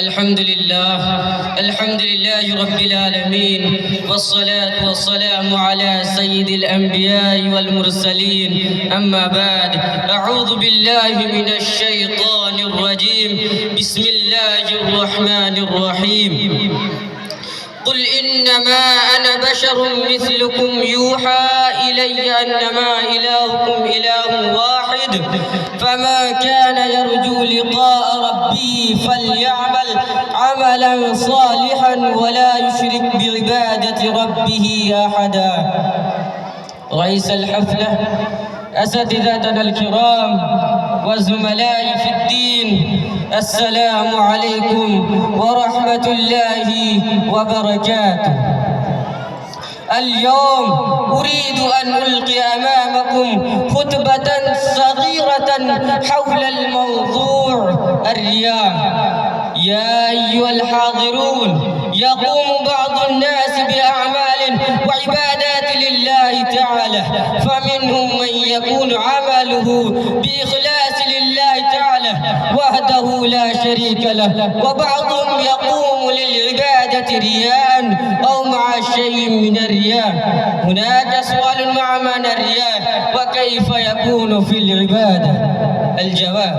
الحمد لله رب العالمين، والصلاة والسلام على سيد الأنبياء والمرسلين. أما بعد، أعوذ بالله من الشيطان الرجيم. بسم الله الرحمن الرحيم. قل إنما أنا بشر مثلكم يوحى إلي أنما إلهكم إله واحد، فما كان يرجو لقاء ربه فليعمل عملا صالحا ولا يشرك بعبادة ربه أحدا. رئيس الحفلة، أساتذتنا الكرام وزملائي في الدين، السلام عليكم ورحمة الله وبركاته. اليوم أريد أن ألقي أمامكم خطبة صغيرة حول الموضوع الرياء. يا أيها الحاضرون، يقوم بعض الناس بأعمال وعبادات لله تعالى، فمنهم من يكون عمله بإخلاص لله تعالى وحده لا شريك له، وبعضهم يقوم للعبادة رياء أو مع شيء من الرياء. هناك سؤال مع معنى الرياء، وكيف يكون في العبادة؟ الجواب: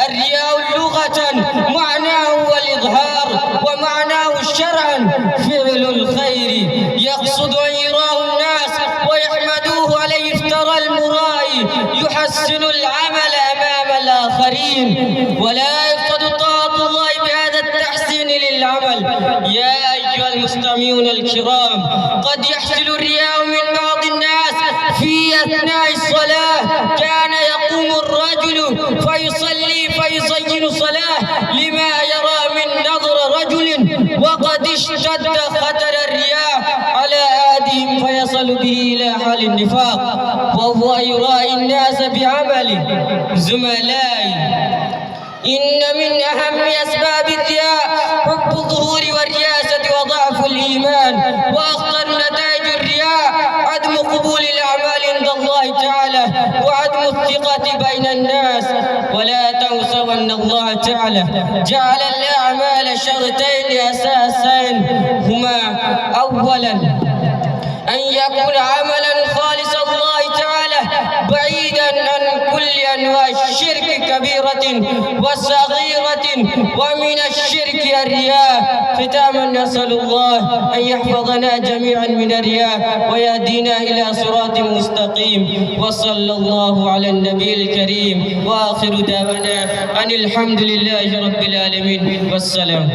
الرياء لغة معناه هو الإظهار، ومعناه شرعا فعل الخير يقصد أن يراه الناس ويحمدوه عليه. افترى المرائي يحسن العمل أمام الآخرين، ولا يقصد طاعة الله بهذا التحسين للعمل. يا أيها المستمعون الكرام، قد يحصل الرياء من بعض الناس في أثناء الصلاة. كان يقوم الرجل فيصلي فيزين صلاة لما يرى من نظر رجل، وقد اشتد خطر الرياء على آدم فيصل به إلى حال النفاق، وهو يرائي الناس بعمله. زملائي، إن من أهم أسباب الرياء حب الظهور والرياسة وضعف الإيمان، وأخطر نتائج الرياء عدم قبول الأعمال عند الله تعالى وعدم الثقة بين الناس. ولا تنسوا أن الله تعالى جعل الأعمال شرطين أساسين، هما: أولا أن يكون عملا خالصا الله تعالى بعيدا عن كل أنواع الشرك كبيرة وصغيرة، ومن الشرك الرياء. ختاما، نسأل الله أن يحفظنا جميعا من الرياء ويهدينا إلى صراط مستقيم. وصلى الله على النبي الكريم، وآخر دعوانا أن الحمد لله رب العالمين، والسلام.